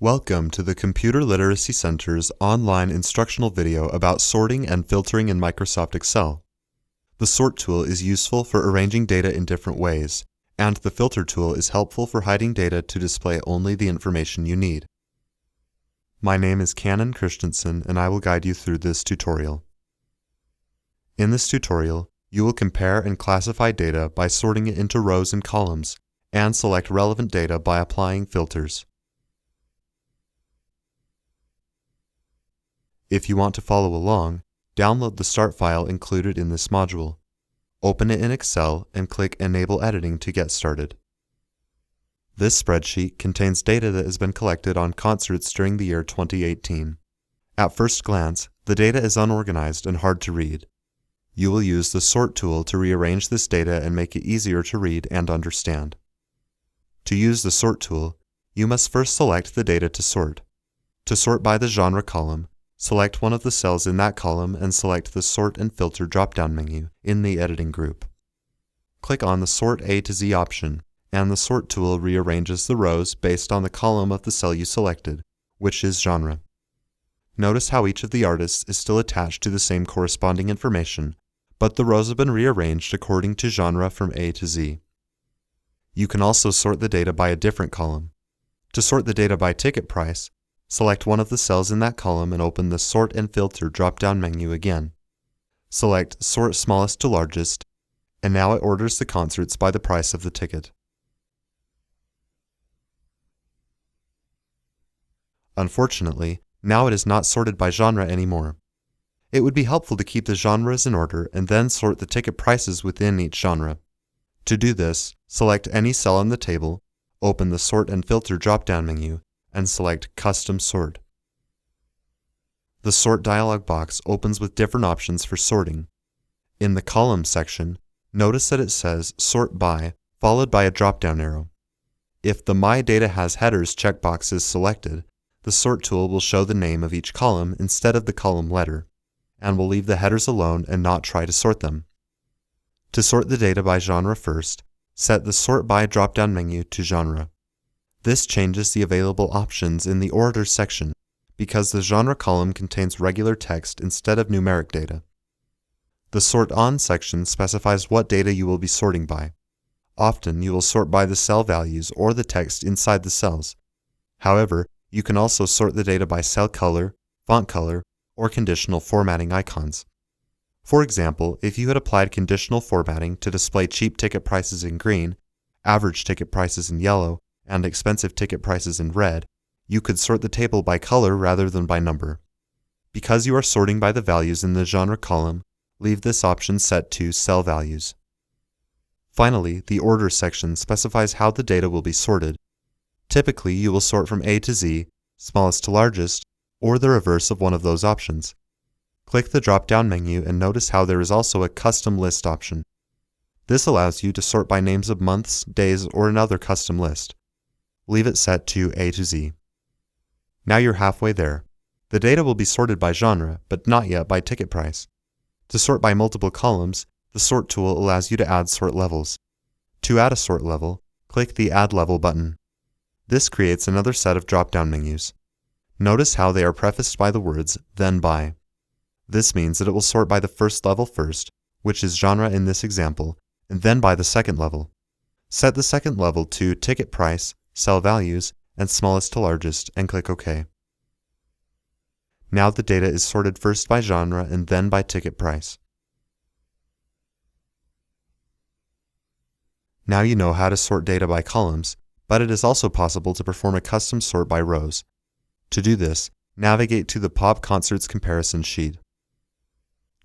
Welcome to the Computer Literacy Center's online instructional video about sorting and filtering in Microsoft Excel. The sort tool is useful for arranging data in different ways, and the filter tool is helpful for hiding data to display only the information you need. My name is Cannon Christensen, and I will guide you through this tutorial. In this tutorial, you will compare and classify data by sorting it into rows and columns, and select relevant data by applying filters. If you want to follow along, download the start file included in this module. Open it in Excel and click Enable Editing to get started. This spreadsheet contains data that has been collected on concerts during the year 2018. At first glance, the data is unorganized and hard to read. You will use the Sort tool to rearrange this data and make it easier to read and understand. To use the Sort tool, you must first select the data to sort. To sort by the genre column, select one of the cells in that column and select the Sort and Filter drop-down menu in the Editing group. Click on the Sort A to Z option, and the Sort tool rearranges the rows based on the column of the cell you selected, which is genre. Notice how each of the artists is still attached to the same corresponding information, but the rows have been rearranged according to genre from A to Z. You can also sort the data by a different column. To sort the data by ticket price, select one of the cells in that column and open the Sort and Filter drop-down menu again. Select Sort Smallest to Largest, and now it orders the concerts by the price of the ticket. Unfortunately, now it is not sorted by genre anymore. It would be helpful to keep the genres in order and then sort the ticket prices within each genre. To do this, select any cell on the table, open the Sort and Filter drop-down menu, and select Custom Sort. The Sort dialog box opens with different options for sorting. In the Columns section, notice that it says Sort By, followed by a drop-down arrow. If the My Data Has Headers checkbox is selected, the Sort tool will show the name of each column instead of the column letter, and will leave the headers alone and not try to sort them. To sort the data by genre first, set the Sort By drop-down menu to genre. This changes the available options in the Order section because the genre column contains regular text instead of numeric data. The Sort On section specifies what data you will be sorting by. Often you will sort by the cell values or the text inside the cells. However, you can also sort the data by cell color, font color, or conditional formatting icons. For example, if you had applied conditional formatting to display cheap ticket prices in green, average ticket prices in yellow, and expensive ticket prices in red, you could sort the table by color rather than by number. Because you are sorting by the values in the genre column, leave this option set to Cell Values. Finally, the Order section specifies how the data will be sorted. Typically, you will sort from A to Z, smallest to largest, or the reverse of one of those options. Click the drop-down menu and notice how there is also a Custom List option. This allows you to sort by names of months, days, or another custom list. Leave it set to A to Z. Now you're halfway there. The data will be sorted by genre, but not yet by ticket price. To sort by multiple columns, the Sort tool allows you to add sort levels. To add a sort level, click the Add Level button. This creates another set of drop-down menus. Notice how they are prefaced by the words Then By. This means that it will sort by the first level first, which is genre in this example, and then by the second level. Set the second level to Ticket Price, Cell Values, and Smallest to Largest, and click OK. Now the data is sorted first by genre and then by ticket price. Now you know how to sort data by columns, but it is also possible to perform a custom sort by rows. To do this, navigate to the Pop Concerts Comparison sheet.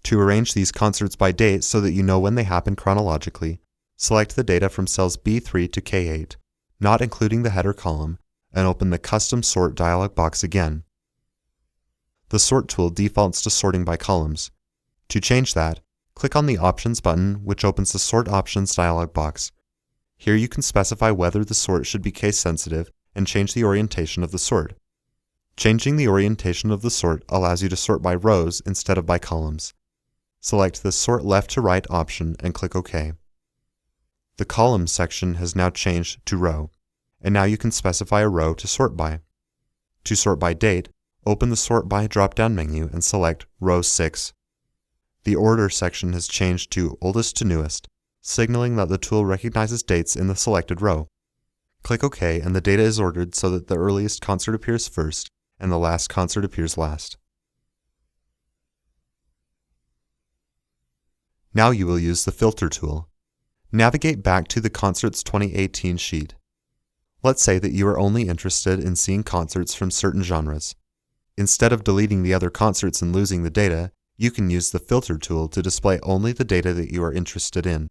To arrange these concerts by date so that you know when they happen chronologically, select the data from cells B3 to K8, not including the header column, and open the Custom Sort dialog box again. The Sort tool defaults to sorting by columns. To change that, click on the Options button, which opens the Sort Options dialog box. Here you can specify whether the sort should be case-sensitive and change the orientation of the sort. Changing the orientation of the sort allows you to sort by rows instead of by columns. Select the Sort Left to Right option and click OK. The Columns section has now changed to Row, and now you can specify a row to sort by. To sort by date, open the Sort By drop-down menu and select Row 6. The Order section has changed to Oldest to Newest, signaling that the tool recognizes dates in the selected row. Click OK and the data is ordered so that the earliest concert appears first and the last concert appears last. Now you will use the Filter tool. Navigate back to the Concerts 2018 sheet. Let's say that you are only interested in seeing concerts from certain genres. Instead of deleting the other concerts and losing the data, you can use the Filter tool to display only the data that you are interested in.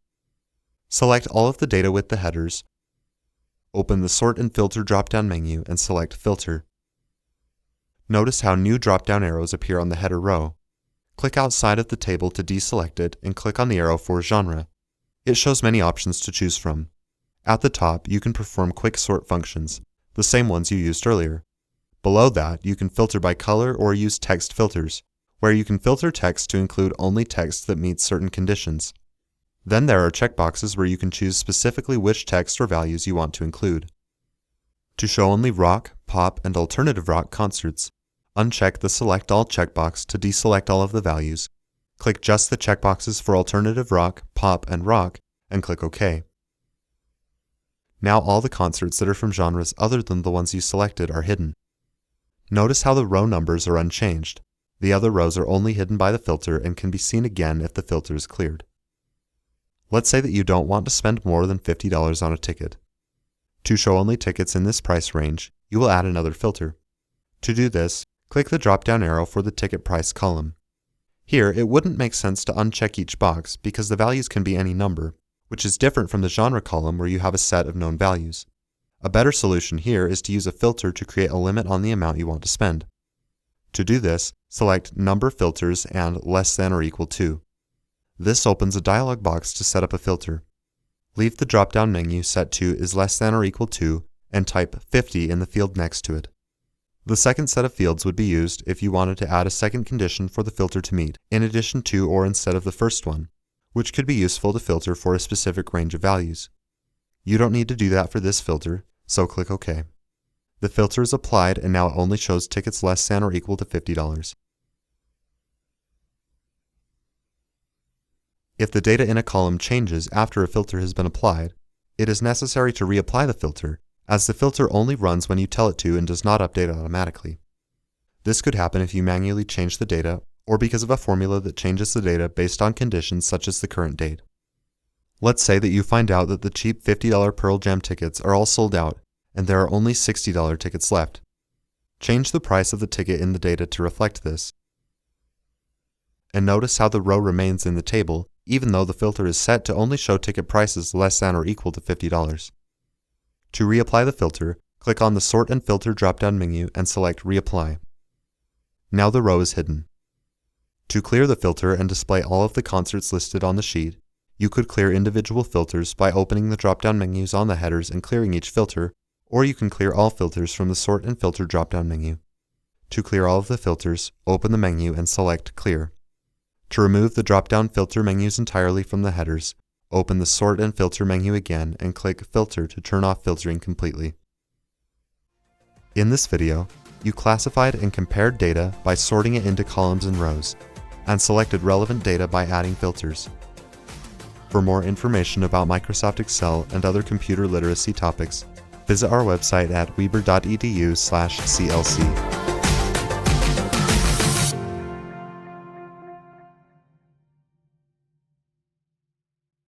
Select all of the data with the headers. Open the Sort and Filter drop-down menu and select Filter. Notice how new drop-down arrows appear on the header row. Click outside of the table to deselect it and click on the arrow for genre. It shows many options to choose from. At the top, you can perform quick sort functions, the same ones you used earlier. Below that, you can filter by color or use text filters, where you can filter text to include only text that meets certain conditions. Then there are checkboxes where you can choose specifically which text or values you want to include. To show only rock, pop, and alternative rock concerts, uncheck the Select All checkbox to deselect all of the values. Click just the checkboxes for alternative rock, pop, and rock, and click OK. Now all the concerts that are from genres other than the ones you selected are hidden. Notice how the row numbers are unchanged. The other rows are only hidden by the filter and can be seen again if the filter is cleared. Let's say that you don't want to spend more than $50 on a ticket. To show only tickets in this price range, you will add another filter. To do this, click the drop-down arrow for the ticket price column. Here, it wouldn't make sense to uncheck each box because the values can be any number, which is different from the genre column where you have a set of known values. A better solution here is to use a filter to create a limit on the amount you want to spend. To do this, select Number Filters and Less Than or Equal To. This opens a dialog box to set up a filter. Leave the drop-down menu set to Is Less Than or Equal To and type 50 in the field next to it. The second set of fields would be used if you wanted to add a second condition for the filter to meet, in addition to or instead of the first one, which could be useful to filter for a specific range of values. You don't need to do that for this filter, so click OK. The filter is applied and now it only shows tickets less than or equal to $50. If the data in a column changes after a filter has been applied, it is necessary to reapply the filter, as the filter only runs when you tell it to and does not update automatically. This could happen if you manually change the data or because of a formula that changes the data based on conditions such as the current date. Let's say that you find out that the cheap $50 Pearl Jam tickets are all sold out and there are only $60 tickets left. Change the price of the ticket in the data to reflect this. And notice how the row remains in the table even though the filter is set to only show ticket prices less than or equal to $50. To reapply the filter, click on the Sort and Filter drop-down menu and select Reapply. Now the row is hidden. To clear the filter and display all of the concerts listed on the sheet, you could clear individual filters by opening the drop-down menus on the headers and clearing each filter, or you can clear all filters from the Sort and Filter drop-down menu. To clear all of the filters, open the menu and select Clear. To remove the drop-down filter menus entirely from the headers, open the Sort and Filter menu again and click Filter to turn off filtering completely. In this video, you classified and compared data by sorting it into columns and rows, and selected relevant data by adding filters. For more information about Microsoft Excel and other computer literacy topics, visit our website at weber.edu/clc.